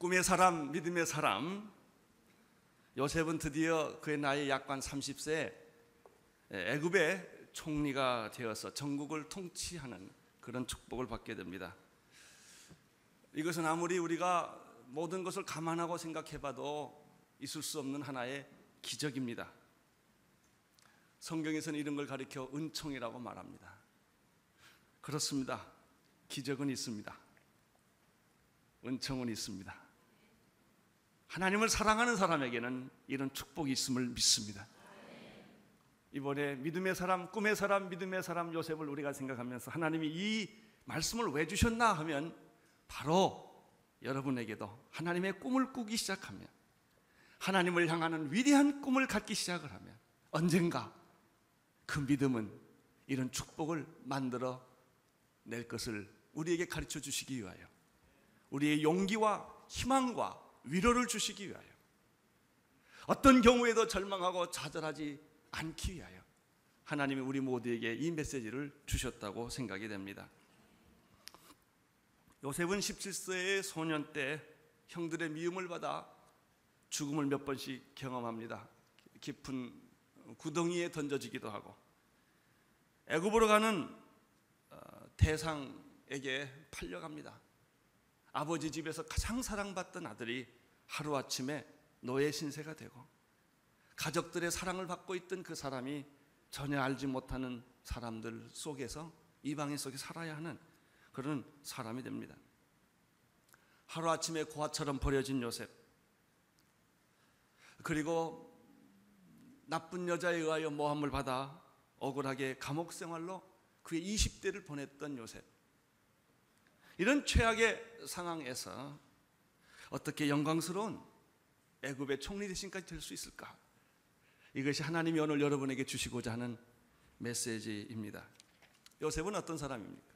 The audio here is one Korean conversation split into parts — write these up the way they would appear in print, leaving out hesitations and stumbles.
꿈의 사람, 믿음의 사람 요셉은 드디어 그의 나이 약 30세에 애굽의 총리가 되어서 전국을 통치하는 그런 축복을 받게 됩니다. 이것은 아무리 우리가 모든 것을 감안하고 생각해봐도 있을 수 없는 하나의 기적입니다. 성경에서는 이런 걸 가리켜 은총이라고 말합니다. 그렇습니다. 기적은 있습니다. 은총은 있습니다. 하나님을 사랑하는 사람에게는 이런 축복이 있음을 믿습니다. 이번에 믿음의 사람, 꿈의 사람, 믿음의 사람 요셉을 우리가 생각하면서 하나님이 이 말씀을 왜 주셨나 하면 바로 여러분에게도 하나님의 꿈을 꾸기 시작하면, 하나님을 향하는 위대한 꿈을 갖기 시작을 하면 언젠가 그 믿음은 이런 축복을 만들어 낼 것을 우리에게 가르쳐 주시기 위하여, 우리의 용기와 희망과 위로를 주시기 위하여, 어떤 경우에도 절망하고 좌절하지 않기 위하여 하나님이 우리 모두에게 이 메시지를 주셨다고 생각이 됩니다. 요셉은 17세의 소년 때 형들의 미움을 받아 죽음을 몇 번씩 경험합니다. 깊은 구덩이에 던져지기도 하고, 애굽으로 가는 대상에게 팔려갑니다. 아버지 집에서 가장 사랑받던 아들이 하루아침에 노예 신세가 되고, 가족들의 사랑을 받고 있던 그 사람이 전혀 알지 못하는 사람들 속에서, 이방인 속에 살아야 하는 그런 사람이 됩니다. 하루아침에 고아처럼 버려진 요셉, 그리고 나쁜 여자에 의하여 모함을 받아 억울하게 감옥 생활로 그의 20대를 보냈던 요셉, 이런 최악의 상황에서 어떻게 영광스러운 애굽의 총리 대신까지 될 수 있을까? 이것이 하나님이 오늘 여러분에게 주시고자 하는 메시지입니다. 요셉은 어떤 사람입니까?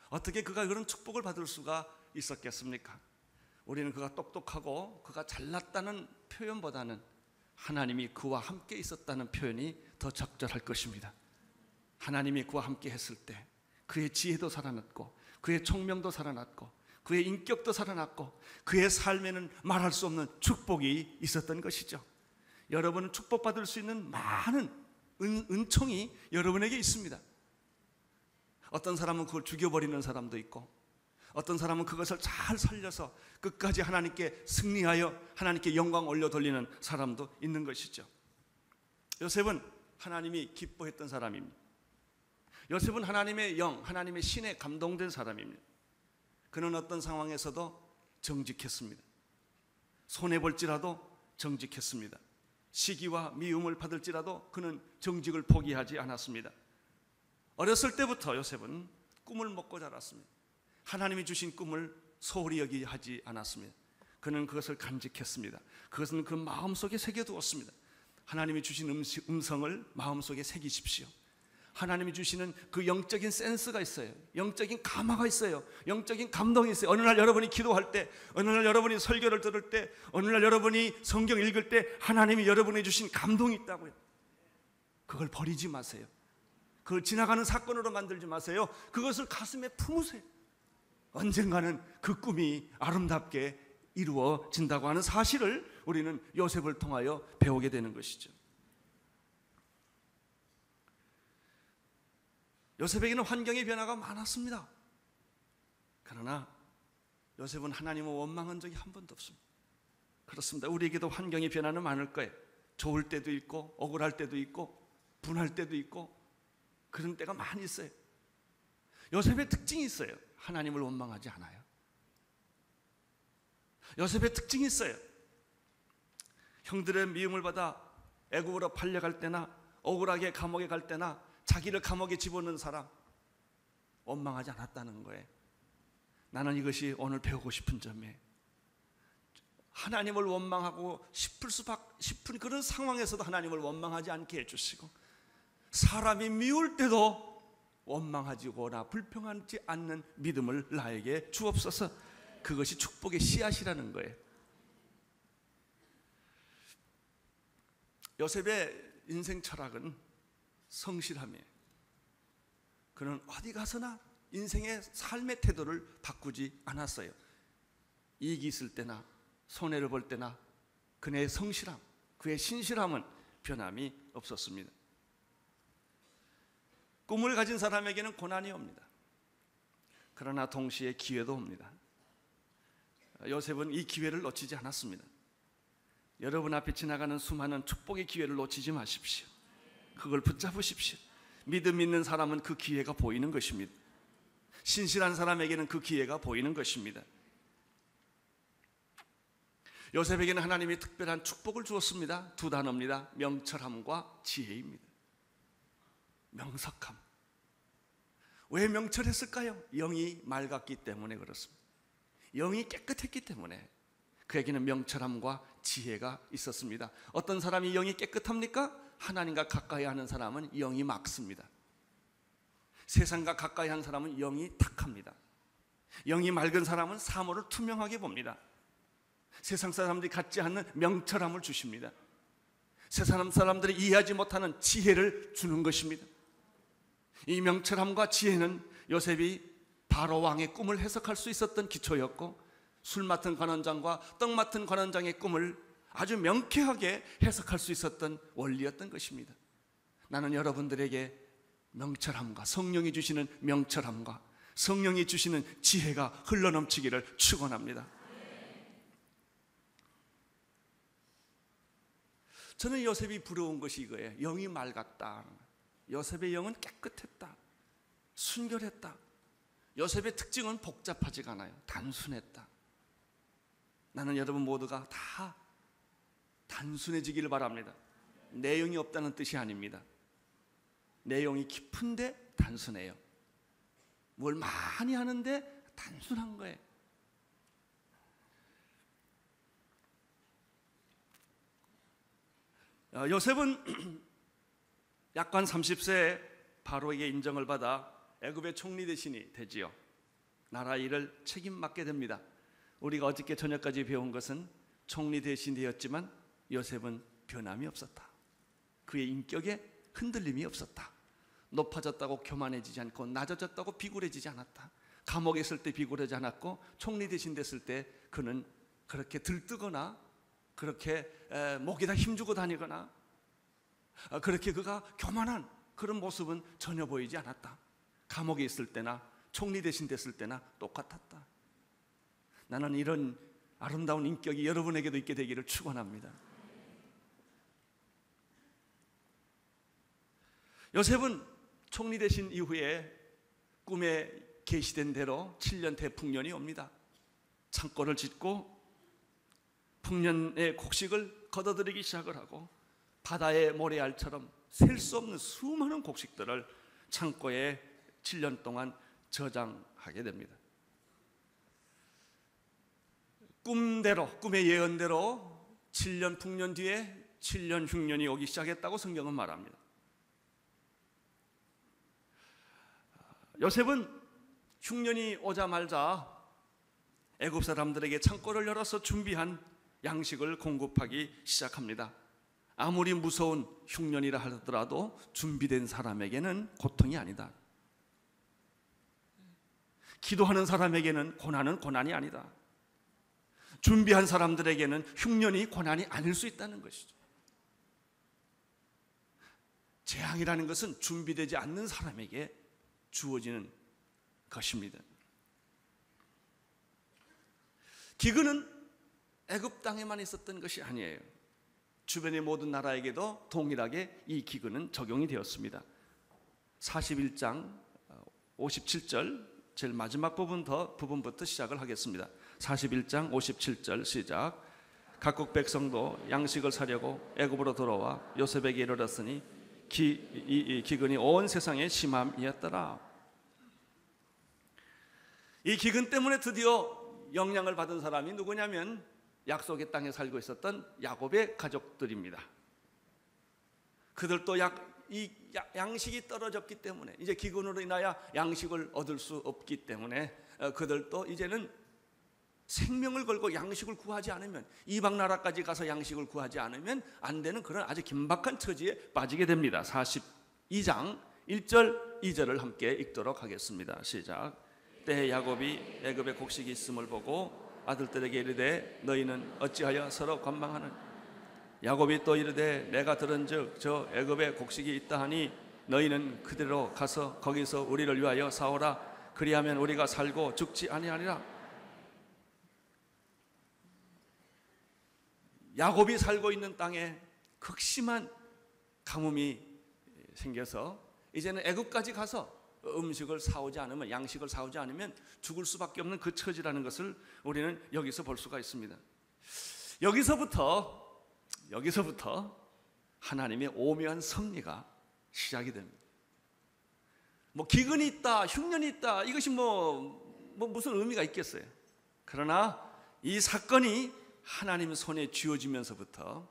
어떻게 그가 그런 축복을 받을 수가 있었겠습니까? 우리는 그가 똑똑하고 그가 잘났다는 표현보다는 하나님이 그와 함께 있었다는 표현이 더 적절할 것입니다. 하나님이 그와 함께 했을 때 그의 지혜도 살아났고, 그의 총명도 살아났고, 그의 인격도 살아났고, 그의 삶에는 말할 수 없는 축복이 있었던 것이죠. 여러분은 축복받을 수 있는 많은 은총이 여러분에게 있습니다. 어떤 사람은 그걸 죽여버리는 사람도 있고, 어떤 사람은 그것을 잘 살려서 끝까지 하나님께 승리하여 하나님께 영광 올려 돌리는 사람도 있는 것이죠. 요셉은 하나님이 기뻐했던 사람입니다. 요셉은 하나님의 영, 하나님의 신에 감동된 사람입니다. 그는 어떤 상황에서도 정직했습니다. 손해볼지라도 정직했습니다. 시기와 미움을 받을지라도 그는 정직을 포기하지 않았습니다. 어렸을 때부터 요셉은 꿈을 먹고 자랐습니다. 하나님이 주신 꿈을 소홀히 여기지 않았습니다. 그는 그것을 간직했습니다. 그것은 그 마음속에 새겨두었습니다. 하나님이 주신 음성을 마음속에 새기십시오. 하나님이 주시는 그 영적인 센스가 있어요. 영적인 감화가 있어요. 영적인 감동이 있어요. 어느 날 여러분이 기도할 때, 어느 날 여러분이 설교를 들을 때, 어느 날 여러분이 성경 읽을 때 하나님이 여러분이 주신 감동이 있다고요. 그걸 버리지 마세요. 그걸 지나가는 사건으로 만들지 마세요. 그것을 가슴에 품으세요. 언젠가는 그 꿈이 아름답게 이루어진다고 하는 사실을 우리는 요셉을 통하여 배우게 되는 것이죠. 요셉에게는 환경의 변화가 많았습니다. 그러나 요셉은 하나님을 원망한 적이 한 번도 없습니다. 그렇습니다. 우리에게도 환경의 변화는 많을 거예요. 좋을 때도 있고, 억울할 때도 있고, 분할 때도 있고, 그런 때가 많이 있어요. 요셉의 특징이 있어요. 하나님을 원망하지 않아요. 요셉의 특징이 있어요. 형들의 미움을 받아 애굽으로 팔려갈 때나, 억울하게 감옥에 갈 때나, 자기를 감옥에 집어넣은 사람 원망하지 않았다는 거예요. 나는 이것이 오늘 배우고 싶은 점이에요. 하나님을 원망하고 싶은 그런 상황에서도 하나님을 원망하지 않게 해주시고, 사람이 미울 때도 원망하지거나 불평하지 않는 믿음을 나에게 주옵소서. 그것이 축복의 씨앗이라는 거예요. 요셉의 인생 철학은 성실함이에요. 그는 어디 가서나 인생의 삶의 태도를 바꾸지 않았어요. 이익이 있을 때나 손해를 볼 때나 그의 성실함, 그의 신실함은 변함이 없었습니다. 꿈을 가진 사람에게는 고난이 옵니다. 그러나 동시에 기회도 옵니다. 요셉은 이 기회를 놓치지 않았습니다. 여러분 앞에 지나가는 수많은 축복의 기회를 놓치지 마십시오. 그걸 붙잡으십시오. 믿음 있는 사람은 그 기회가 보이는 것입니다. 신실한 사람에게는 그 기회가 보이는 것입니다. 요셉에게는 하나님이 특별한 축복을 주었습니다. 두 단어입니다. 명철함과 지혜입니다. 명석함. 왜 명철했을까요? 영이 맑았기 때문에 그렇습니다. 영이 깨끗했기 때문에 그에게는 명철함과 지혜가 있었습니다. 어떤 사람이 영이 깨끗합니까? 하나님과 가까이 하는 사람은 영이 맑습니다. 세상과 가까이 하는 사람은 영이 탁합니다. 영이 맑은 사람은 사물을 투명하게 봅니다. 세상 사람들이 갖지 않는 명철함을 주십니다. 세상 사람들이 이해하지 못하는 지혜를 주는 것입니다. 이 명철함과 지혜는 요셉이 바로 왕의 꿈을 해석할 수 있었던 기초였고, 술 맡은 관원장과 떡 맡은 관원장의 꿈을 아주 명쾌하게 해석할 수 있었던 원리였던 것입니다. 나는 여러분들에게 명철함과 성령이 주시는 명철함과 성령이 주시는 지혜가 흘러넘치기를 축원합니다. 저는 요셉이 부러운 것이 이거예요. 영이 맑았다. 요셉의 영은 깨끗했다. 순결했다. 요셉의 특징은 복잡하지가 않아요. 단순했다. 나는 여러분 모두가 다 단순해지기를 바랍니다. 내용이 없다는 뜻이 아닙니다. 내용이 깊은데 단순해요. 뭘 많이 하는데 단순한 거예요. 요셉은 약관 30세에 바로에게 인정을 받아 애굽의 총리 대신이 되지요. 나라 일을 책임맡게 됩니다. 우리가 어저께 저녁까지 배운 것은 총리 대신이 되었지만 요셉은 변함이 없었다. 그의 인격에 흔들림이 없었다. 높아졌다고 교만해지지 않고 낮아졌다고 비굴해지지 않았다. 감옥에 있을 때 비굴하지 않았고 총리 대신 됐을 때 그는 그렇게 들뜨거나 그렇게 목에다 힘주고 다니거나 그렇게 그가 교만한 그런 모습은 전혀 보이지 않았다. 감옥에 있을 때나 총리 대신 됐을 때나 똑같았다. 나는 이런 아름다운 인격이 여러분에게도 있게 되기를 축원합니다. 요셉은 총리 되신 이후에 꿈에 계시된 대로 7년 대풍년이 옵니다. 창고를 짓고 풍년의 곡식을 걷어들이기 시작을 하고 바다의 모래알처럼 셀 수 없는 수많은 곡식들을 창고에 7년 동안 저장하게 됩니다. 꿈의 예언대로 7년 풍년 뒤에 7년 흉년이 오기 시작했다고 성경은 말합니다. 요셉은 흉년이 오자마자 애굽 사람들에게 창고를 열어서 준비한 양식을 공급하기 시작합니다. 아무리 무서운 흉년이라 하더라도 준비된 사람에게는 고통이 아니다. 기도하는 사람에게는 고난은 고난이 아니다. 준비한 사람들에게는 흉년이 고난이 아닐 수 있다는 것이죠. 재앙이라는 것은 준비되지 않는 사람에게 주어지는 것입니다. 기근은 애굽 땅에만 있었던 것이 아니에요. 주변의 모든 나라에게도 동일하게 이 기근은 적용이 되었습니다. 41장 57절 제일 마지막 부분부터 시작을 하겠습니다. 41장 57절 시작. 각국 백성도 양식을 사려고 애굽으로 돌아와 요셉에게 이르렀으니 이 기근이 온 세상에 심함이었더라. 이 기근 때문에 드디어 영향을 받은 사람이 누구냐면 약속의 땅에 살고 있었던 야곱의 가족들입니다. 그들도 양식이 떨어졌기 때문에, 이제 기근으로 인하여 양식을 얻을 수 없기 때문에 그들도 이제는 생명을 걸고 양식을 구하지 않으면, 이방 나라까지 가서 양식을 구하지 않으면 안 되는 그런 아주 긴박한 처지에 빠지게 됩니다. 42장 1절 2절을 함께 읽도록 하겠습니다. 시작. 때에 야곱이 애굽에 곡식이 있음을 보고 아들들에게 이르되 너희는 어찌하여 서로 관망하는? 야곱이 또 이르되 내가 들은즉 저 애굽에 곡식이 있다 하니 너희는 그대로 가서 거기서 우리를 위하여 사오라. 그리하면 우리가 살고 죽지 아니하리라. 야곱이 살고 있는 땅에 극심한 가뭄이 생겨서 이제는 애굽까지 가서 음식을 사오지 않으면, 양식을 사오지 않으면 죽을 수밖에 없는 그 처지라는 것을 우리는 여기서 볼 수가 있습니다. 여기서부터 하나님의 오묘한 섭리가 시작이 됩니다. 뭐 기근이 있다, 흉년이 있다, 이것이 무슨 의미가 있겠어요? 그러나 이 사건이 하나님 손에 쥐어지면서부터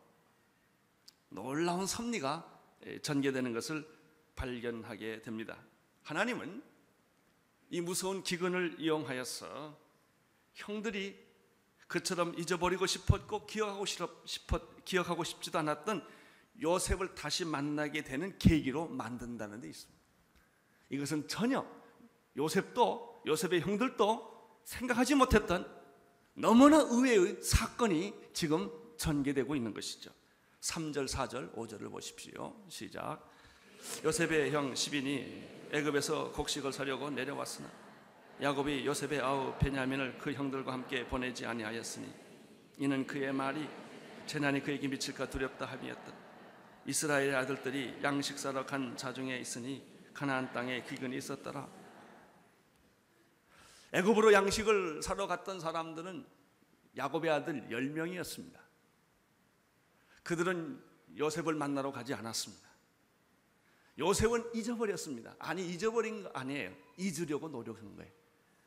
놀라운 섭리가 전개되는 것을 발견하게 됩니다. 하나님은 이 무서운 기근을 이용하여서 형들이 그처럼 잊어버리고 싶었고 기억하고 싶지도 않았던 요셉을 다시 만나게 되는 계기로 만든다는 데 있습니다. 이것은 전혀 요셉의 형들도 생각하지 못했던 너무나 의외의 사건이 지금 전개되고 있는 것이죠. 3절, 4절, 5절을 보십시오. 시작. 요셉의 형 시빈이 애굽에서 곡식을 사려고 내려왔으나 야곱이 요셉의 아우 베냐민을 그 형들과 함께 보내지 아니하였으니 이는 그의 말이 재난이 그에게 미칠까 두렵다 함이었다. 이스라엘의 아들들이 양식 사러 간 자중에 있으니 가나안 땅에 기근이 있었더라. 애굽으로 양식을 사러 갔던 사람들은 야곱의 아들 10명이었습니다. 그들은 요셉을 만나러 가지 않았습니다. 요셉은 잊어버렸습니다. 아니, 잊어버린 거 아니에요. 잊으려고 노력한 거예요.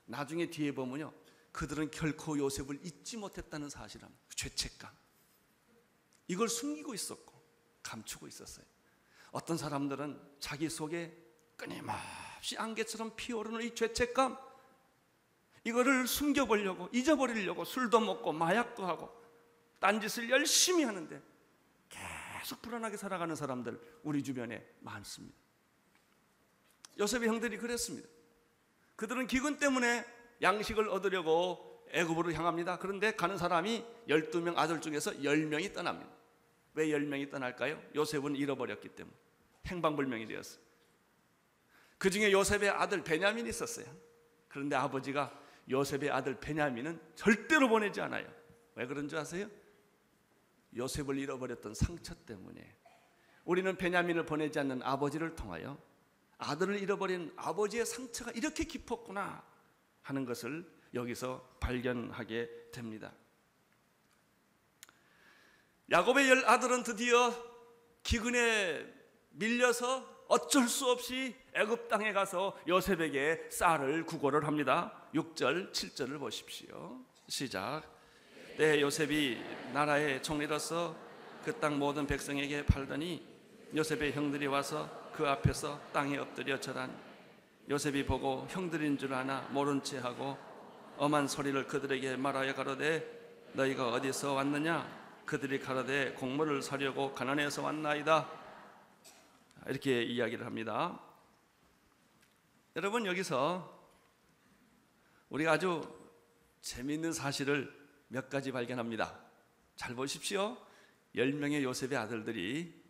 나중에 뒤에 보면요, 그들은 결코 요셉을 잊지 못했다는 사실은 죄책감, 이걸 숨기고 있었고 감추고 있었어요. 어떤 사람들은 자기 속에 끊임없이 안개처럼 피어오르는 이 죄책감, 이거를 숨겨보려고, 잊어버리려고 술도 먹고 마약도 하고 딴짓을 열심히 하는데 계속 불안하게 살아가는 사람들 우리 주변에 많습니다. 요셉의 형들이 그랬습니다. 그들은 기근 때문에 양식을 얻으려고 애굽으로 향합니다. 그런데 가는 사람이 12명 아들 중에서 10명이 떠납니다. 왜 10명이 떠날까요? 요셉은 잃어버렸기 때문에 행방불명이 되었어요. 그 중에 요셉의 아들 베냐민이 있었어요. 그런데 아버지가 요셉의 아들 베냐민은 절대로 보내지 않아요. 왜 그런 줄 아세요? 요셉을 잃어버렸던 상처 때문에. 우리는 베냐민을 보내지 않는 아버지를 통하여 아들을 잃어버린 아버지의 상처가 이렇게 깊었구나 하는 것을 여기서 발견하게 됩니다. 야곱의 10아들은 드디어 기근에 밀려서 어쩔 수 없이 애굽 땅에 가서 요셉에게 쌀을 구걸을 합니다. 6절, 7절을 보십시오. 시작. 때에 요셉이 나라의 총리로서 그 땅 모든 백성에게 팔더니 요셉의 형들이 와서 그 앞에서 땅에 엎드려 절하니 요셉이 보고 형들인 줄 아나 모른 채 하고 엄한 소리를 그들에게 말하여 가로되 너희가 어디서 왔느냐? 그들이 가로되 곡물을 사려고 가나안에서 왔나이다. 이렇게 이야기를 합니다. 여러분, 여기서 우리가 아주 재미있는 사실을 몇 가지 발견합니다. 잘 보십시오. 10명의 요셉의 아들들이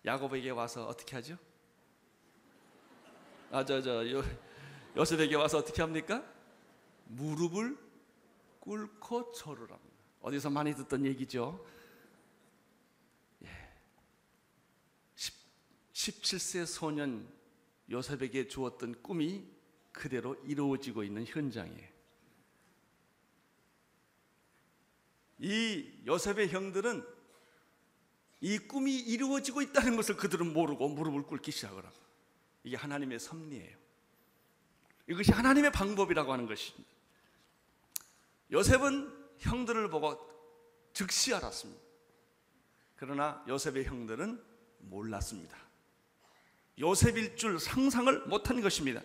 야곱에게 와서 어떻게 하죠? 요셉에게 와서 어떻게 합니까? 무릎을 꿇고 절을 합니다. 어디서 많이 듣던 얘기죠. 17세 소년 요셉에게 주었던 꿈이 그대로 이루어지고 있는 현장이에요. 이 요셉의 형들은 이 꿈이 이루어지고 있다는 것을 그들은 모르고 무릎을 꿇기 시작을 하고, 이게 하나님의 섭리예요. 이것이 하나님의 방법이라고 하는 것입니다. 요셉은 형들을 보고 즉시 알았습니다. 그러나 요셉의 형들은 몰랐습니다. 요셉일 줄 상상을 못한 것입니다.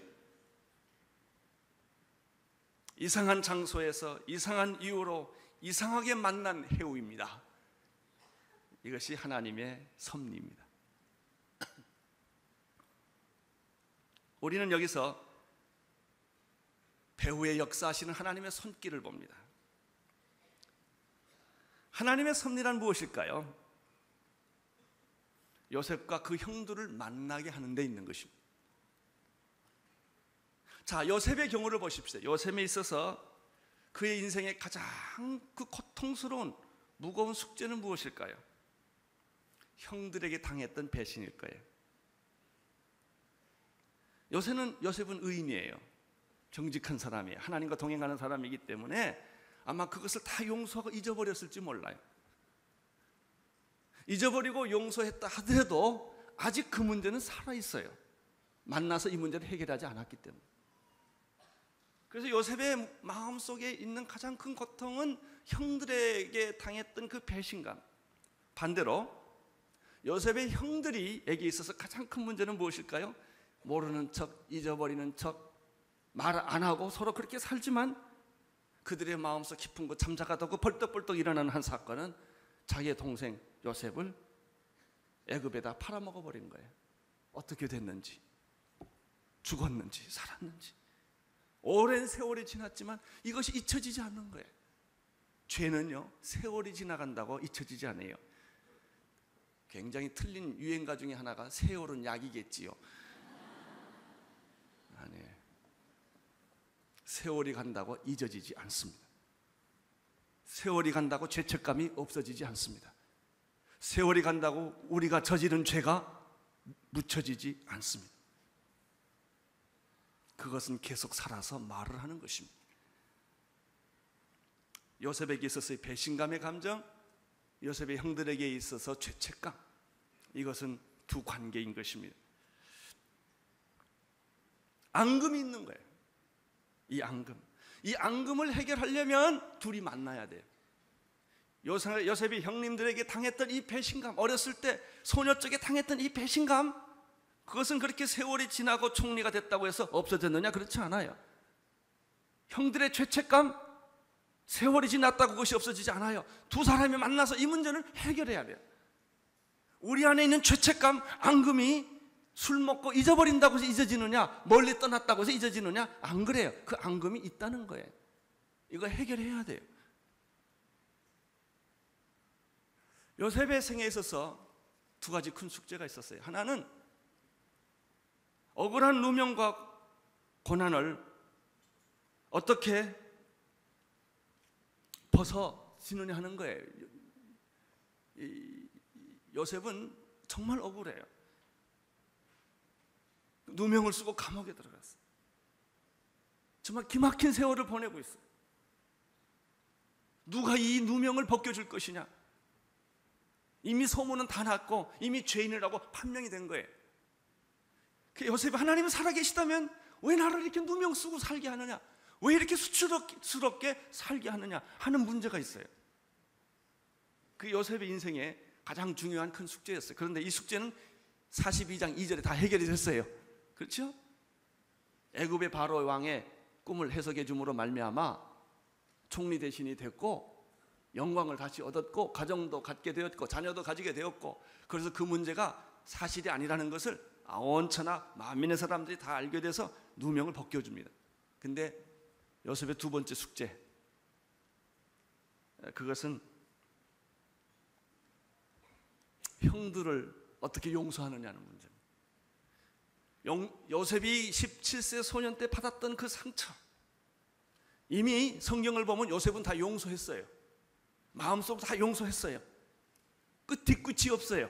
이상한 장소에서 이상한 이유로 이상하게 만난 해우입니다. 이것이 하나님의 섭리입니다. 우리는 여기서 배후에 역사하시는 하나님의 손길을 봅니다. 하나님의 섭리란 무엇일까요? 요셉과 그 형들을 만나게 하는 데 있는 것입니다. 자, 요셉의 경우를 보십시오. 요셉에 있어서 그의 인생의 가장 그 고통스러운 무거운 숙제는 무엇일까요? 형들에게 당했던 배신일 거예요. 요셉은 의인이에요. 정직한 사람이에요. 하나님과 동행하는 사람이기 때문에 아마 그것을 다 용서하고 잊어버렸을지 몰라요. 잊어버리고 용서했다 하더라도 아직 그 문제는 살아있어요. 만나서 이 문제를 해결하지 않았기 때문에. 그래서 요셉의 마음속에 있는 가장 큰 고통은 형들에게 당했던 그 배신감. 반대로 요셉의 형들에게 있어서 가장 큰 문제는 무엇일까요? 모르는 척, 잊어버리는 척, 말 안 하고 서로 그렇게 살지만 그들의 마음속 깊은 곳 잠자가다고 벌떡벌떡 일어나는 한 사건은 자기의 동생 요셉을 애굽에다 팔아먹어버린 거예요. 어떻게 됐는지, 죽었는지 살았는지 오랜 세월이 지났지만 이것이 잊혀지지 않는 거예요. 죄는요, 세월이 지나간다고 잊혀지지 않아요. 굉장히 틀린 유행가 중에 하나가 세월은 약이겠지요. 아니에요. 세월이 간다고 잊어지지 않습니다. 세월이 간다고 죄책감이 없어지지 않습니다. 세월이 간다고 우리가 저지른 죄가 묻혀지지 않습니다. 그것은 계속 살아서 말을 하는 것입니다. 요셉에게 있어서의 배신감의 감정, 요셉의 형들에게 있어서 죄책감, 이것은 두 관계인 것입니다. 앙금이 있는 거예요. 이 앙금을 해결하려면 둘이 만나야 돼요. 요셉이 형님들에게 당했던 이 배신감, 어렸을 때 소녀 쪽에 당했던 이 배신감, 그것은 그렇게 세월이 지나고 총리가 됐다고 해서 없어졌느냐? 그렇지 않아요. 형들의 죄책감, 세월이 지났다고 그것이 없어지지 않아요. 두 사람이 만나서 이 문제를 해결해야 돼요. 우리 안에 있는 죄책감, 앙금이 술 먹고 잊어버린다고 해서 잊어지느냐, 멀리 떠났다고 해서 잊어지느냐? 안 그래요. 그 앙금이 있다는 거예요. 이거 해결해야 돼요. 요셉의 생애에 있어서 두 가지 큰 숙제가 있었어요. 하나는 억울한 누명과 고난을 어떻게 벗어지느냐 하는 거예요. 요셉은 정말 억울해요. 누명을 쓰고 감옥에 들어갔어요. 정말 기막힌 세월을 보내고 있어요. 누가 이 누명을 벗겨줄 것이냐? 이미 소문은 다 났고 이미 죄인이라고 판명이 된 거예요. 그 요셉이 하나님은 살아계시다면 왜 나를 이렇게 누명 쓰고 살게 하느냐? 왜 이렇게 수치스럽게 살게 하느냐 하는 문제가 있어요. 그 요셉의 인생에 가장 중요한 큰 숙제였어요. 그런데 이 숙제는 42장 2절에 다 해결이 됐어요. 그렇죠? 애굽의 바로 왕의 꿈을 해석해 줌으로 말미암아 총리 대신이 됐고 영광을 다시 얻었고 가정도 갖게 되었고 자녀도 가지게 되었고, 그래서 그 문제가 사실이 아니라는 것을 온 천하 만민의 사람들이 다 알게 돼서 누명을 벗겨줍니다. 근데 요셉의 두 번째 숙제, 그것은 형들을 어떻게 용서하느냐는 문제입니다. 요셉이 17세 소년 때 받았던 그 상처, 이미 성경을 보면 요셉은 다 용서했어요. 마음속으로 다 용서했어요. 뒤끝이 없어요.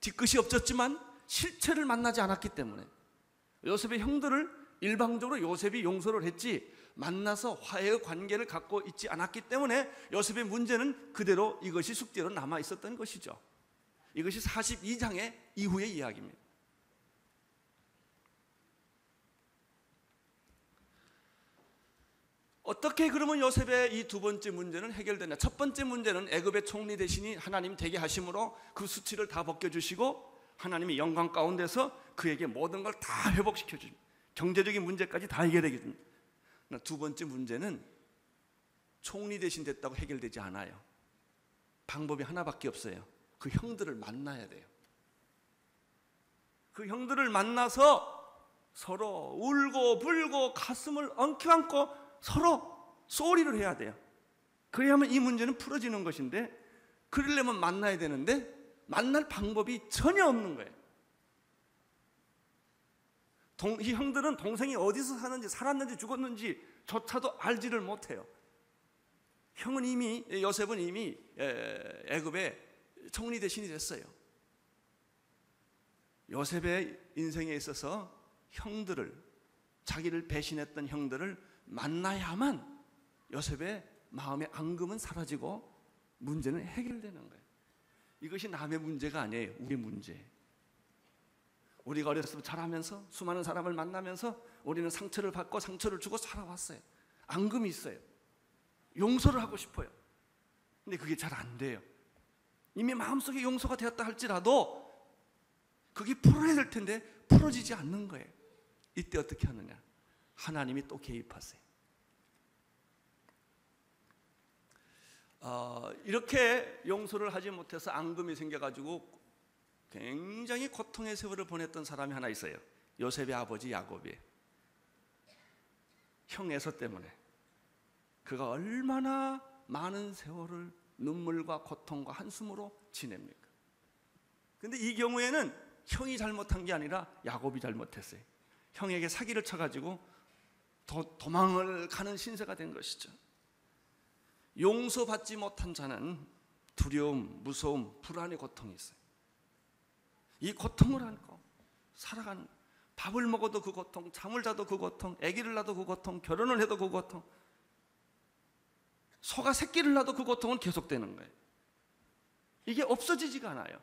뒤끝이 없었지만 실체를 만나지 않았기 때문에 요셉의 형들을 일방적으로 요셉이 용서를 했지 만나서 화해의 관계를 갖고 있지 않았기 때문에 요셉의 문제는 그대로 이것이 숙제로 남아 있었던 것이죠. 이것이 42장의 이후의 이야기입니다. 어떻게 그러면 요셉의 이 두 번째 문제는 해결되냐? 첫 번째 문제는 애굽의 총리 대신이 하나님 되게 하심으로 그 수치를 다 벗겨주시고 하나님이 영광 가운데서 그에게 모든 걸 다 회복시켜 줍니다. 경제적인 문제까지 다 해결되게 됩니다. 두 번째 문제는 총리 대신 됐다고 해결되지 않아요. 방법이 하나밖에 없어요. 그 형들을 만나야 돼요. 그 형들을 만나서 서로 울고 불고 가슴을 엉켜안고 서로 소리를 해야 돼요. 그래야만 이 문제는 풀어지는 것인데, 그러려면 만나야 되는데 만날 방법이 전혀 없는 거예요. 이 형들은 동생이 어디서 사는지, 살았는지 죽었는지 조차도 알지를 못해요. 형은 이미, 요셉은 이미 애굽의 총리 대신이 됐어요. 요셉의 인생에 있어서 형들을, 자기를 배신했던 형들을 만나야만 요셉의 마음의 앙금은 사라지고 문제는 해결되는 거예요. 이것이 남의 문제가 아니에요. 우리의 문제예요. 우리가 어렸을 때 자라면서 수많은 사람을 만나면서 우리는 상처를 받고 상처를 주고 살아왔어요. 앙금이 있어요. 용서를 하고 싶어요. 근데 그게 잘 안 돼요. 이미 마음속에 용서가 되었다 할지라도 그게 풀어야 될 텐데 풀어지지 않는 거예요. 이때 어떻게 하느냐? 하나님이 또 개입하세요. 이렇게 용서를 하지 못해서 앙금이 생겨가지고 굉장히 고통의 세월을 보냈던 사람이 하나 있어요. 요셉의 아버지 야곱이에요. 형 에서 때문에 그가 얼마나 많은 세월을 눈물과 고통과 한숨으로 지냅니까? 근데 이 경우에는 형이 잘못한 게 아니라 야곱이 잘못했어요. 형에게 사기를 쳐가지고 도망을 가는 신세가 된 것이죠. 용서받지 못한 자는 두려움, 무서움, 불안의 고통이 있어요. 이 고통을 안고 살아가는, 밥을 먹어도 그 고통, 잠을 자도 그 고통, 아기를 낳아도 그 고통, 결혼을 해도 그 고통, 소가 새끼를 낳아도 그 고통은 계속되는 거예요. 이게 없어지지가 않아요.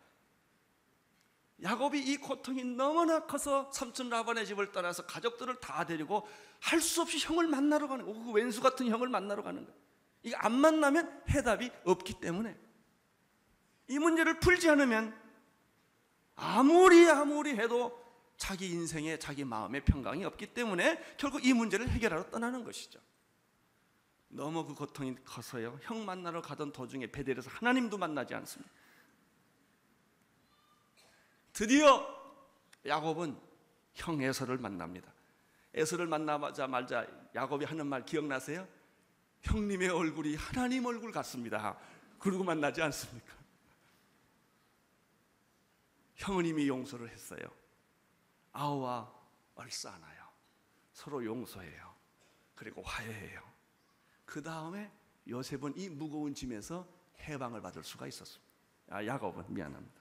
야곱이 이 고통이 너무나 커서 삼촌 라반의 집을 떠나서 가족들을 다 데리고 할 수 없이 형을 만나러 가는 거예요. 그 왼수 같은 형을 만나러 가는 거예요. 이거 안 만나면 해답이 없기 때문에, 이 문제를 풀지 않으면 아무리 해도 자기 인생에 자기 마음의 평강이 없기 때문에 결국 이 문제를 해결하러 떠나는 것이죠. 너무 그 고통이 커서요, 형 만나러 가던 도중에 베델에서 하나님도 만나지 않습니다. 드디어 야곱은 형 에서를 만납니다. 에서를 만나자마자 야곱이 하는 말 기억나세요? 형님의 얼굴이 하나님 얼굴 같습니다. 그러고 만나지 않습니까? 형은 이미 용서를 했어요. 아우와 얼싸안아요. 서로 용서해요. 그리고 화해해요. 그 다음에 요셉은 이 무거운 짐에서 해방을 받을 수가 있었습니다. 야곱은, 미안합니다.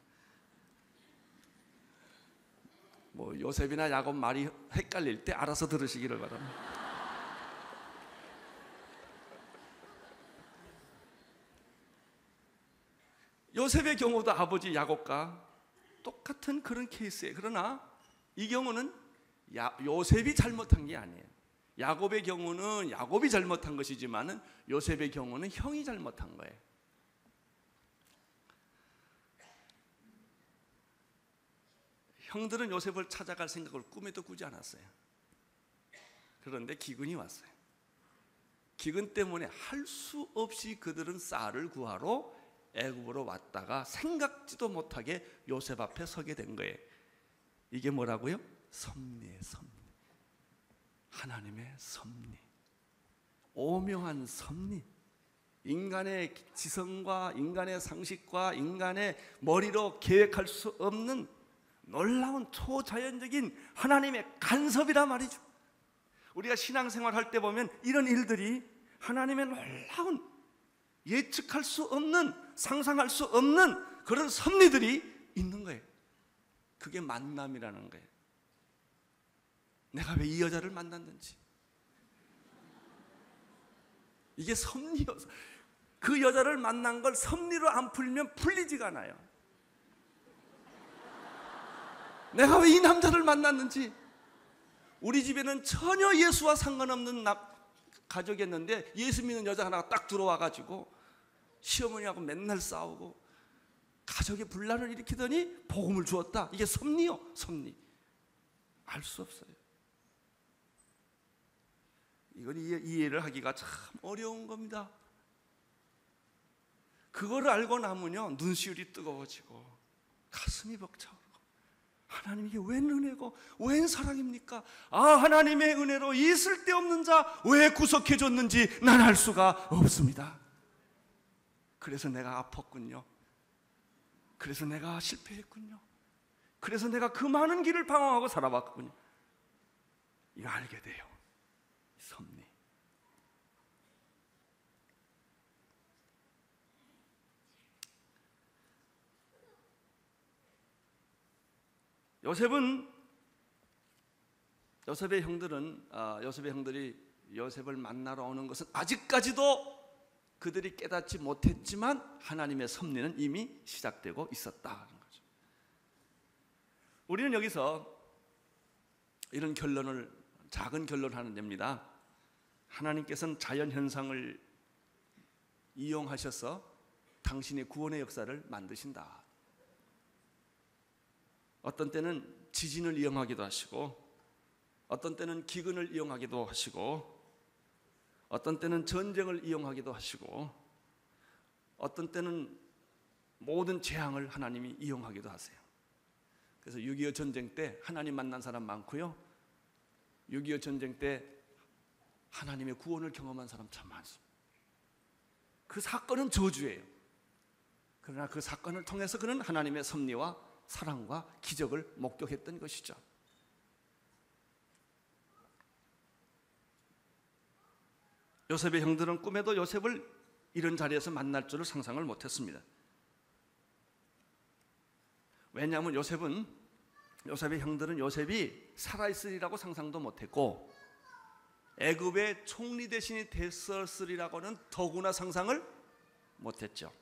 요셉이나 야곱 말이 헷갈릴 때 알아서 들으시기를 바랍니다. 요셉의 경우도 아버지 야곱과 똑같은 그런 케이스예요. 그러나 이 경우는 요셉이 잘못한 게 아니에요. 야곱의 경우는 야곱이 잘못한 것이지만 요셉의 경우는 형이 잘못한 거예요. 형들은 요셉을 찾아갈 생각을 꿈에도 꾸지 않았어요. 그런데 기근이 왔어요. 기근 때문에 할 수 없이 그들은 쌀을 구하러 애굽으로 왔다가 생각지도 못하게 요셉 앞에 서게 된 거예요. 이게 뭐라고요? 섭리예요, 섭리. 하나님의 섭리. 오묘한 섭리. 인간의 지성과 인간의 상식과 인간의 머리로 계획할 수 없는 놀라운 초자연적인 하나님의 간섭이란 말이죠. 우리가 신앙생활 할 때 보면 이런 일들이 하나님의 놀라운, 예측할 수 없는, 상상할 수 없는 그런 섭리들이 있는 거예요. 그게 만남이라는 거예요. 내가 왜 이 여자를 만났는지, 이게 섭리여서, 그 여자를 만난 걸 섭리로 안 풀면 풀리지가 않아요. 내가 왜 이 남자를 만났는지. 우리 집에는 전혀 예수와 상관없는 가족이었는데 예수 믿는 여자 하나가 딱 들어와가지고 시어머니하고 맨날 싸우고 가족의 분란을 일으키더니 복음을 주었다. 이게 섭리요, 섭리. 알 수 없어요. 이건 이해를 하기가 참 어려운 겁니다. 그거를 알고 나면요, 눈시울이 뜨거워지고 가슴이 벅차오르고, 하나님 이게 웬 은혜고 웬 사랑입니까? 아, 하나님의 은혜로 이 쓸데없는 자 왜 구속해 줬는지 난 알 수가 없습니다. 그래서 내가 아팠군요. 그래서 내가 실패했군요. 그래서 내가 그 많은 길을 방황하고 살아왔군요. 이거 알게 돼요. 섭리. 요셉의 형들이 요셉을 만나러 오는 것은 아직까지도 그들이 깨닫지 못했지만 하나님의 섭리는 이미 시작되고 있었다는 거죠. 우리는 여기서 이런 결론을, 작은 결론을 하는 됩니다. 하나님께서는 자연 현상을 이용하셔서 당신의 구원의 역사를 만드신다. 어떤 때는 지진을 이용하기도 하시고, 어떤 때는 기근을 이용하기도 하시고, 어떤 때는 전쟁을 이용하기도 하시고, 어떤 때는 모든 재앙을 하나님이 이용하기도 하세요. 그래서 6.25 전쟁 때 하나님 만난 사람 많고요, 6.25 전쟁 때 하나님의 구원을 경험한 사람 참 많습니다. 그 사건은 저주예요. 그러나 그 사건을 통해서 그는 하나님의 섭리와 사랑과 기적을 목격했던 것이죠. 요셉의 형들은 꿈에도 요셉을 이런 자리에서 만날 줄을 상상을 못했습니다. 왜냐하면 요셉의 형들은 요셉이 살아있으리라고 상상도 못했고, 애굽의 총리 대신이 됐었으리라고는 더구나 상상을 못했죠.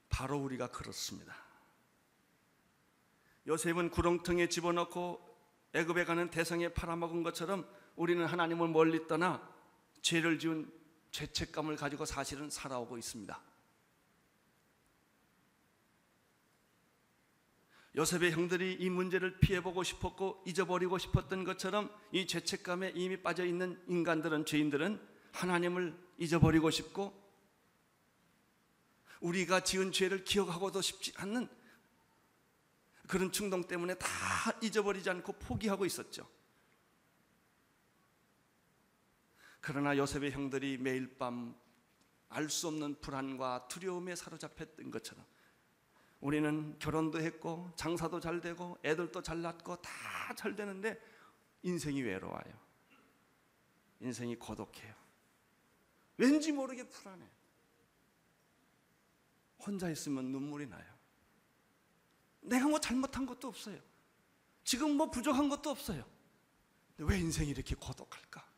바로 우리가 그렇습니다. 요셉은 구렁텅이에 집어넣고 애굽에 가는 대성에 팔아먹은 것처럼 우리는 하나님을 멀리 떠나 죄를 지은 죄책감을 가지고 사실은 살아오고 있습니다. 요셉의 형들이 이 문제를 피해보고 싶었고 잊어버리고 싶었던 것처럼 이 죄책감에 이미 빠져있는 죄인들은 하나님을 잊어버리고 싶고 우리가 지은 죄를 기억하고도 싶지 않는 그런 충동 때문에 다 잊어버리지 않고 포기하고 있었죠. 그러나 요셉의 형들이 매일 밤 알 수 없는 불안과 두려움에 사로잡혔던 것처럼 우리는 결혼도 했고 장사도 잘 되고 애들도 잘 낳고 다 잘 되는데 인생이 외로워요. 인생이 고독해요. 왠지 모르게 불안해. 혼자 있으면 눈물이 나요. 내가 뭐 잘못한 것도 없어요. 지금 뭐 부족한 것도 없어요. 왜 인생이 이렇게 고독할까?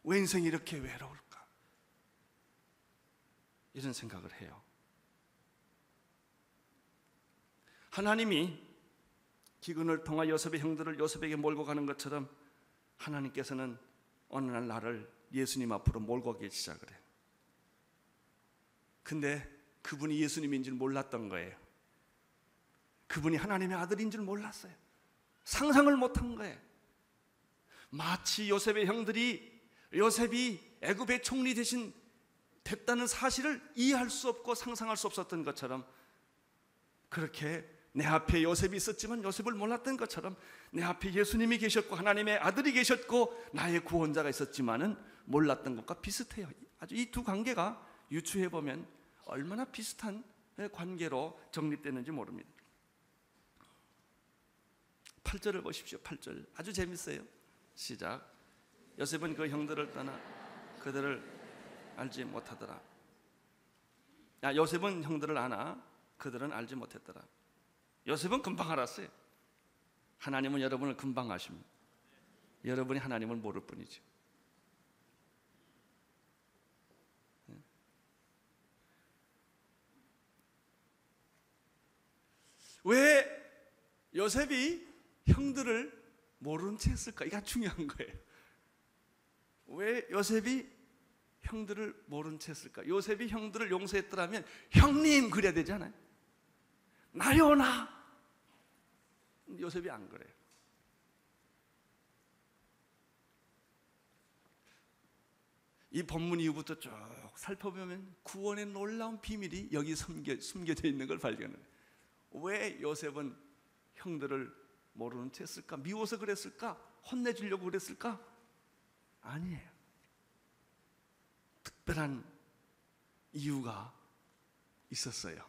왜 인생이 이렇게 외로울까? 이런 생각을 해요. 하나님이 기근을 통하 요셉의 형들을 요셉에게 몰고 가는 것처럼 하나님께서는 어느 날 나를 예수님 앞으로 몰고 가기 시작을 해요. 근데 그분이 예수님인 줄 몰랐던 거예요. 그분이 하나님의 아들인 줄 몰랐어요. 상상을 못한 거예요. 마치 요셉의 형들이 요셉이 애굽의 총리 대신 됐다는 사실을 이해할 수 없고 상상할 수 없었던 것처럼, 그렇게 내 앞에 요셉이 있었지만 요셉을 몰랐던 것처럼 내 앞에 예수님이 계셨고 하나님의 아들이 계셨고 나의 구원자가 있었지만은 몰랐던 것과 비슷해요. 아주 이 두 관계가 유추해 보면 얼마나 비슷한 관계로 정립되는지 모릅니다. 8절을 보십시오. 8절 아주 재밌어요. 시작. 요셉은 그 형들을 떠나 그들을 알지 못하더라. 요셉은 형들을 아나 그들은 알지 못했더라. 요셉은 금방 알았어요. 하나님은 여러분을 금방 아십니다. 여러분이 하나님을 모를 뿐이죠. 왜 요셉이 형들을 모른 채 했을까? 이게 중요한 거예요. 왜 요셉이 형들을 모른 채 했을까? 요셉이 형들을 용서했더라면 형님 그래야 되잖아요. 나요 나. 요셉이 안 그래요. 이 본문 이후부터 쭉 살펴보면 구원의 놀라운 비밀이 여기 숨겨져 있는 걸 발견해요. 왜 요셉은 형들을 모르는 채 했을까? 미워서 그랬을까? 혼내주려고 그랬을까? 아니에요. 특별한 이유가 있었어요.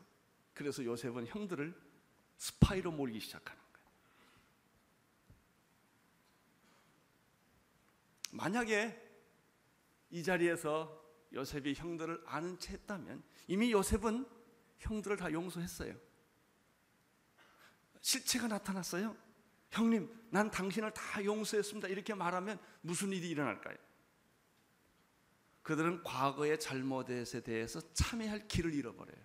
그래서 요셉은 형들을 스파이로 몰기 시작하는 거예요. 만약에 이 자리에서 요셉이 형들을 아는 채 했다면 이미 요셉은 형들을 다 용서했어요. 실체가 나타났어요. 형님, 난 당신을 다 용서했습니다. 이렇게 말하면 무슨 일이 일어날까요? 그들은 과거의 잘못에 대해서 참회할 길을 잃어버려요.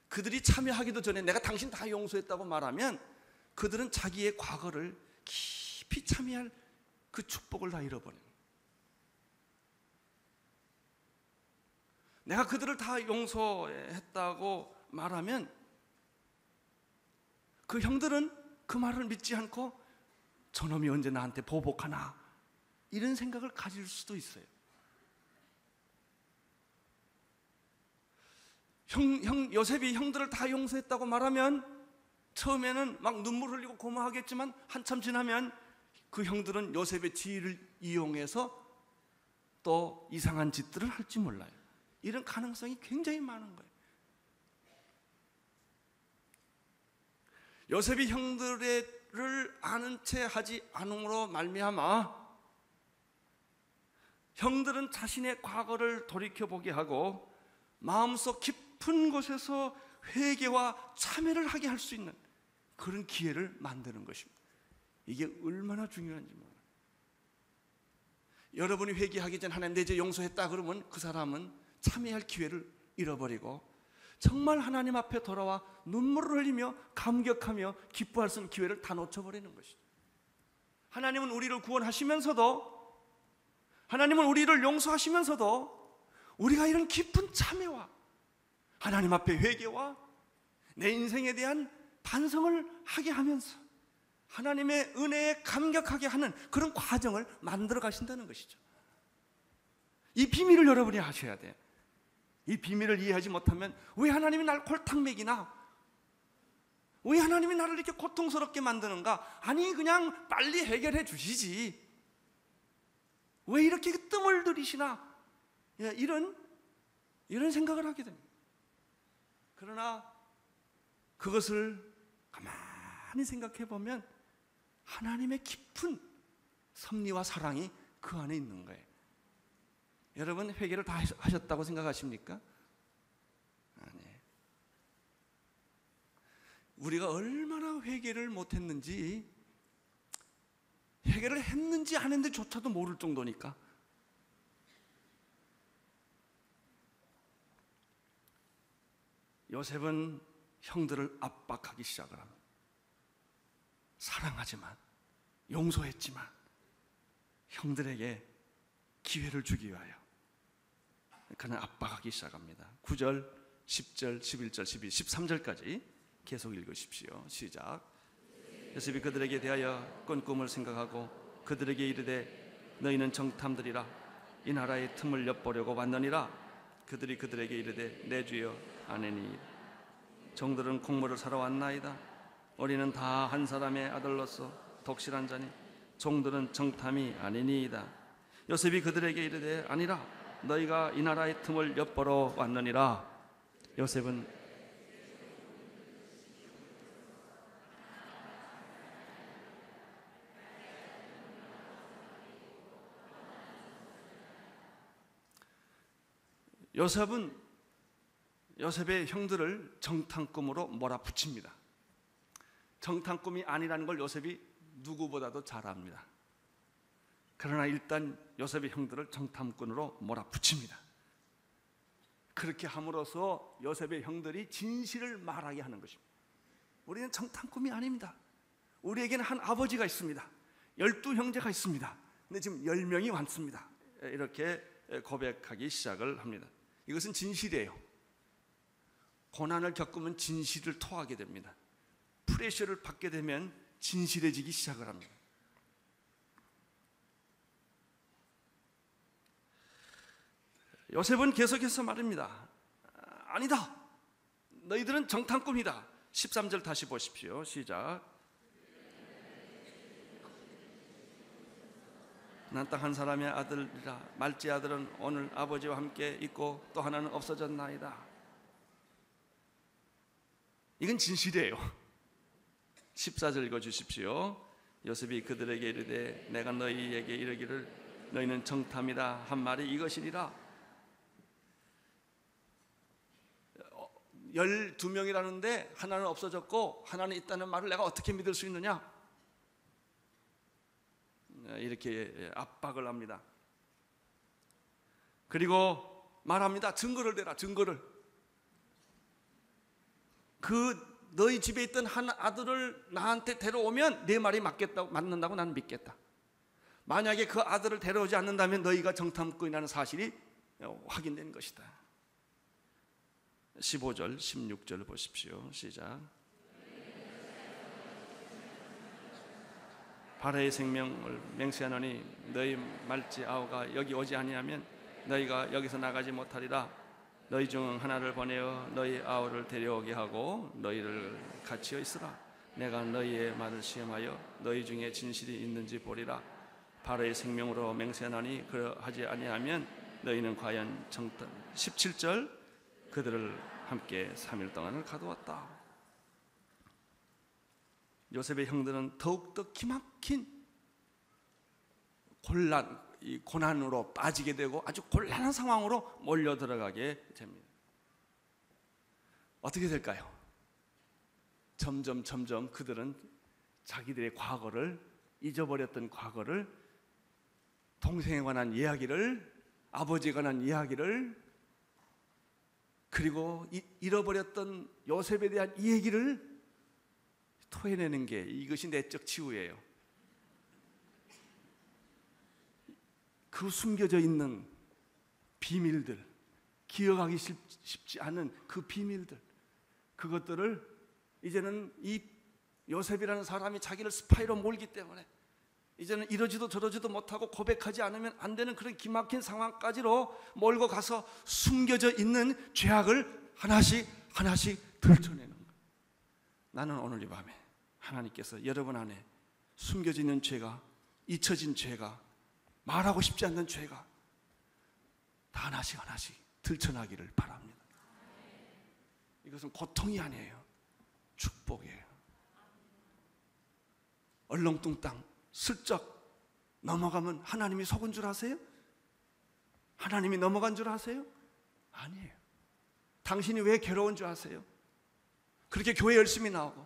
그들이 참회하기도 전에 내가 당신 다 용서했다고 말하면 그들은 자기의 과거를 깊이 참회할 그 축복을 다 잃어버려요. 내가 그들을 다 용서했다고 말하면 그 형들은 그 말을 믿지 않고 저놈이 언제 나한테 보복하나 이런 생각을 가질 수도 있어요. 요셉이 형들을 다 용서했다고 말하면 처음에는 막 눈물 흘리고 고마하겠지만 한참 지나면 그 형들은 요셉의 지위를 이용해서 또 이상한 짓들을 할지 몰라요. 이런 가능성이 굉장히 많은 거예요. 요셉이 형들을 아는 채 하지 않음으로 말미암아 형들은 자신의 과거를 돌이켜보게 하고 마음속 깊은 곳에서 회개와 참회를 하게 할 수 있는 그런 기회를 만드는 것입니다. 이게 얼마나 중요한지 몰라요. 여러분이 회개하기 전 하나님 내 죄 용서했다 그러면 그 사람은 참회할 기회를 잃어버리고 정말 하나님 앞에 돌아와 눈물을 흘리며 감격하며 기뻐할 수 있는 기회를 다 놓쳐버리는 것이죠. 하나님은 우리를 구원하시면서도 하나님은 우리를 용서하시면서도 우리가 이런 깊은 참회와 하나님 앞에 회개와 내 인생에 대한 반성을 하게 하면서 하나님의 은혜에 감격하게 하는 그런 과정을 만들어 가신다는 것이죠. 이 비밀을 여러분이 아셔야 돼요. 이 비밀을 이해하지 못하면 왜 하나님이 날 골탕 먹이나? 왜 하나님이 나를 이렇게 고통스럽게 만드는가? 아니 그냥 빨리 해결해 주시지 왜 이렇게 뜸을 들이시나? 이런 생각을 하게 됩니다. 그러나 그것을 가만히 생각해 보면 하나님의 깊은 섭리와 사랑이 그 안에 있는 거예요. 여러분 회개를 다 하셨다고 생각하십니까? 아니에요. 우리가 얼마나 회개를 못했는지 회개를 했는지 안 했는지조차도 모를 정도니까. 요셉은 형들을 압박하기 시작을 합니다. 사랑하지만 용서했지만 형들에게 기회를 주기 위하여 그는 압박하기 시작합니다. 9절, 10절, 11절, 12, 13절까지 계속 읽으십시오. 시작. 요셉이 그들에게 대하여 꾼 꿈을 생각하고 그들에게 이르되 너희는 정탐들이라 이 나라의 틈을 엿보려고 왔느니라. 그들이 그들에게 이르되 내 주여 아내니 종들은 곡물을 사러 왔나이다. 우리는 다 한 사람의 아들로서 독실한 자니 종들은 정탐이 아니니이다. 요셉이 그들에게 이르되 아니라 너희가 이 나라의 틈을 엿보러 왔느니라. 요셉은 요셉의 형들을 정탐꾼으로 몰아붙입니다. 정탐꾼이 아니라는 걸 요셉이 누구보다도 잘 압니다. 그러나 일단 요셉의 형들을 정탐꾼으로 몰아붙입니다. 그렇게 함으로써 요셉의 형들이 진실을 말하게 하는 것입니다. 우리는 정탐꾼이 아닙니다. 우리에게는 한 아버지가 있습니다. 12형제가 있습니다. 근데 지금 10명이 왔습니다. 이렇게 고백하기 시작을 합니다. 이것은 진실이에요. 고난을 겪으면 진실을 토하게 됩니다. 프레셔를 받게 되면 진실해지기 시작을 합니다. 요셉은 계속해서 말합니다. 아니다. 너희들은 정탐꾼이다. 13절 다시 보십시오. 시작. 난 딱 한 사람의 아들이라. 말째 아들은 오늘 아버지와 함께 있고 또 하나는 없어졌나이다. 이건 진실이에요. 14절 읽어주십시오. 요셉이 그들에게 이르되 내가 너희에게 이르기를 너희는 정탐이라 한 말이 이것이니라. 12명이라는데 하나는 없어졌고 하나는 있다는 말을 내가 어떻게 믿을 수 있느냐? 이렇게 압박을 합니다. 그리고 말합니다. 증거를 대라. 증거를. 그 너희 집에 있던 한 아들을 나한테 데려오면 내 말이 맞는다고 나는 믿겠다. 만약에 그 아들을 데려오지 않는다면 너희가 정탐꾼이라는 사실이 확인된 것이다. 15절 16절 보십시오. 시작. 바라의 생명을 맹세하노니 너희 말지 아우가 여기 오지 아니하면 너희가 여기서 나가지 못하리라. 너희 중 하나를 보내어 너희 아우를 데려오게 하고 너희를 같이어 있으라. 내가 너희의 말을 시험하여 너희 중에 진실이 있는지 보리라. 바라의 생명으로 맹세하노니 그러하지 아니하면 너희는 과연 정탐. 17절 그들을 함께 3일 동안을 가두었다. 요셉의 형들은 더욱더 기막힌 고난으로 빠지게 되고 아주 곤란한 상황으로 몰려 들어가게 됩니다. 어떻게 될까요? 점점 그들은 자기들의 과거를, 잊어버렸던 과거를, 동생에 관한 이야기를, 아버지에 관한 이야기를, 그리고 잃어버렸던 요셉에 대한 이 얘기를 토해내는 게 이것이 내적 치유예요. 그 숨겨져 있는 비밀들, 기억하기 쉽지 않은 그 비밀들, 그것들을 이제는 이 요셉이라는 사람이 자기를 스파이로 몰기 때문에 이제는 이러지도 저러지도 못하고 고백하지 않으면 안 되는 그런 기막힌 상황까지로 몰고 가서 숨겨져 있는 죄악을 하나씩 들춰내는 거예요. 나는 오늘 이 밤에 하나님께서 여러분 안에 숨겨져 있는 죄가, 잊혀진 죄가, 말하고 싶지 않는 죄가 다 하나씩 들춰나기를 바랍니다. 이것은 고통이 아니에요. 축복이에요. 얼렁뚱땅 슬쩍 넘어가면 하나님이 속은 줄 아세요? 하나님이 넘어간 줄 아세요? 아니에요. 당신이 왜 괴로운 줄 아세요? 그렇게 교회 열심히 나오고,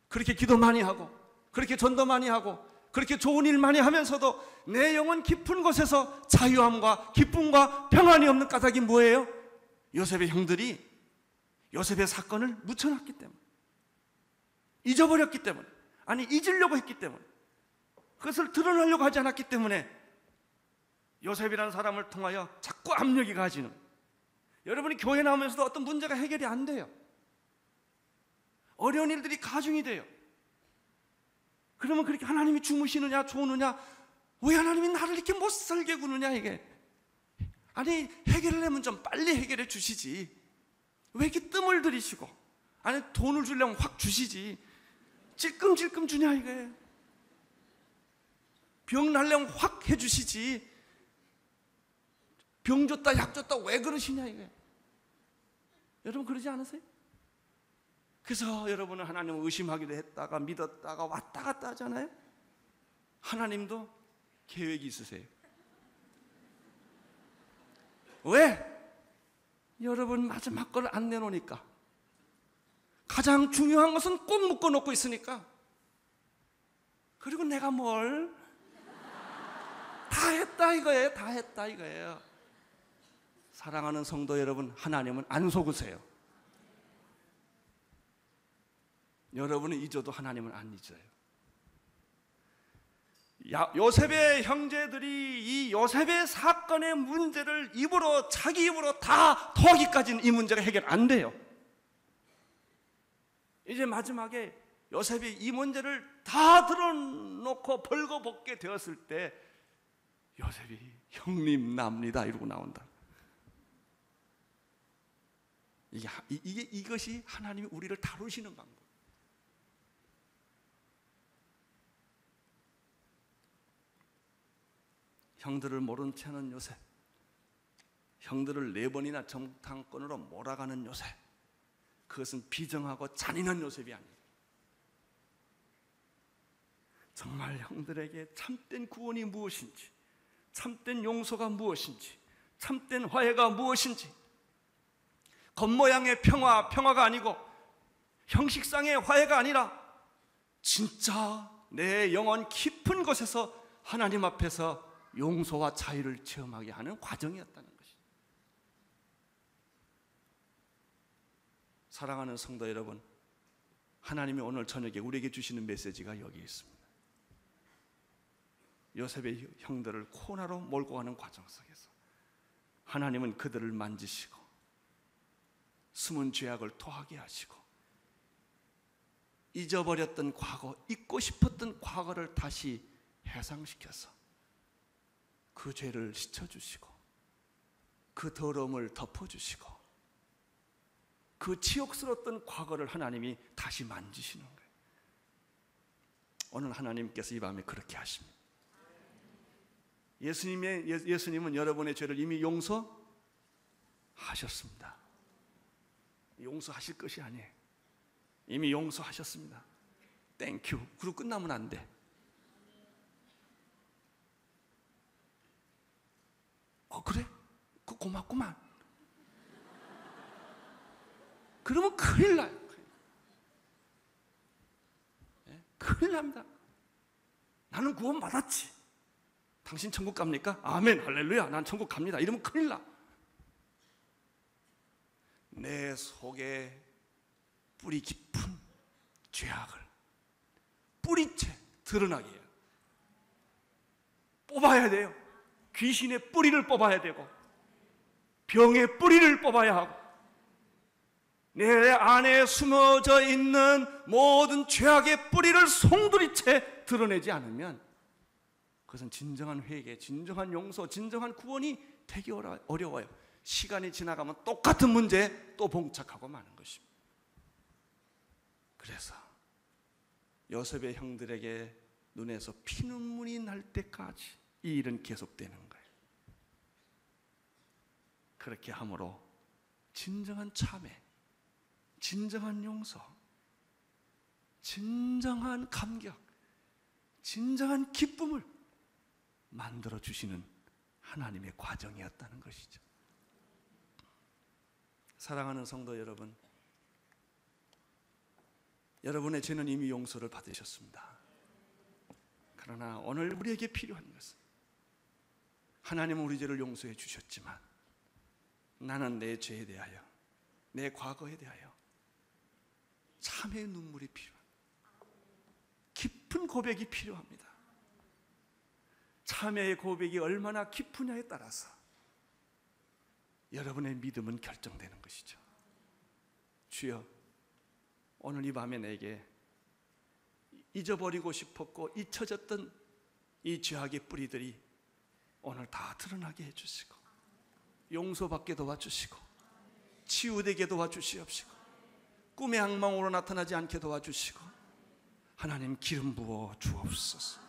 그렇게 기도 많이 하고, 그렇게 전도 많이 하고, 그렇게 좋은 일 많이 하면서도 내 영혼 깊은 곳에서 자유함과 기쁨과 평안이 없는 까닭이 뭐예요? 요셉의 형들이 요셉의 사건을 묻혀놨기 때문에, 잊어버렸기 때문에, 아니 잊으려고 했기 때문에, 그것을 드러내려고 하지 않았기 때문에 요셉이라는 사람을 통하여 자꾸 압력이 가지는. 여러분이 교회 나오면서도 어떤 문제가 해결이 안 돼요. 어려운 일들이 가중이 돼요. 그러면 그렇게 하나님이 주무시느냐 좋으느냐, 왜 하나님이 나를 이렇게 못 살게 구느냐, 이게. 아니 해결을 하면 좀 빨리 해결해 주시지, 왜 이렇게 뜸을 들이시고, 아니 돈을 주려면 확 주시지 찔끔찔끔 주냐 이거예요. 병 날려면 확 해주시지 병 줬다 약 줬다 왜 그러시냐 이거예요. 여러분 그러지 않으세요? 그래서 여러분은 하나님을 의심하기도 했다가 믿었다가 왔다 갔다 하잖아요. 하나님도 계획이 있으세요. 왜? 여러분 마지막 걸 안 내놓으니까. 가장 중요한 것은 꼭 묶어놓고 있으니까. 그리고 내가 뭘 다 했다 이거예요. 다 했다 이거예요. 사랑하는 성도 여러분, 하나님은 안 속으세요. 여러분은 잊어도 하나님은 안 잊어요. 요셉의 형제들이 이 요셉의 사건의 문제를 자기 입으로 다 토하기까지는 이 문제가 해결 안 돼요. 이제 마지막에 요셉이 이 문제를 다 드러놓고 벌거벗게 되었을 때 요셉이 형님 납니다 이러고 나온다. 이것이 하나님이 우리를 다루시는 방법. 형들을 모른 채는 요셉, 형들을 4번이나 정탐꾼으로 몰아가는 요셉, 그것은 비정하고 잔인한 요셉이 아니에요. 정말 형들에게 참된 구원이 무엇인지, 참된 용서가 무엇인지, 참된 화해가 무엇인지, 겉모양의 평화가 아니고 형식상의 화해가 아니라 진짜 내 영혼 깊은 곳에서 하나님 앞에서 용서와 자유를 체험하게 하는 과정이었다는 것이. 사랑하는 성도 여러분, 하나님이 오늘 저녁에 우리에게 주시는 메시지가 여기 있습니다. 요셉의 형들을 코나로 몰고 가는 과정 속에서 하나님은 그들을 만지시고 숨은 죄악을 토하게 하시고 잊어버렸던 과거, 잊고 싶었던 과거를 다시 해상시켜서 그 죄를 씻어주시고 그 더러움을 덮어주시고 그 치욕스러웠던 과거를 하나님이 다시 만지시는 거예요. 오늘 하나님께서 이 밤에 그렇게 하십니다. 예수님은 여러분의 죄를 이미 용서하셨습니다. 용서하실 것이 아니에요. 이미 용서하셨습니다. 땡큐. 그리고 끝나면 안 돼. 그래? 고맙구만. 그러면 큰일 나요. 큰일 납니다. 나는 구원 받았지. 당신 천국 갑니까? 아멘, 할렐루야, 난 천국 갑니다. 이러면 큰일 나. 내 속에 뿌리 깊은 죄악을 뿌리채 드러나게 해요. 뽑아야 돼요. 귀신의 뿌리를 뽑아야 되고 병의 뿌리를 뽑아야 하고 내 안에 숨어져 있는 모든 죄악의 뿌리를 송두리째 드러내지 않으면 그것은 진정한 회개, 진정한 용서, 진정한 구원이 되기 어려워요. 시간이 지나가면 똑같은 문제에 또 봉착하고 마는 것입니다. 그래서 요셉의 형들에게 눈에서 피눈물이 날 때까지 이 일은 계속되는 거예요. 그렇게 함으로 진정한 참회, 진정한 용서, 진정한 감격, 진정한 기쁨을 만들어주시는 하나님의 과정이었다는 것이죠. 사랑하는 성도 여러분, 여러분의 죄는 이미 용서를 받으셨습니다. 그러나 오늘 우리에게 필요한 것은 하나님은 우리 죄를 용서해 주셨지만 나는 내 죄에 대하여, 내 과거에 대하여 참회의 눈물이 필요합니다. 깊은 고백이 필요합니다. 참회의 고백이 얼마나 깊으냐에 따라서 여러분의 믿음은 결정되는 것이죠. 주여, 오늘 이 밤에 내게 잊어버리고 싶었고 잊혀졌던 이 죄악의 뿌리들이 오늘 다 드러나게 해주시고 용서받게 도와주시고 치유되게 도와주시옵시고 꿈의 악몽으로 나타나지 않게 도와주시고 하나님 기름 부어 주옵소서.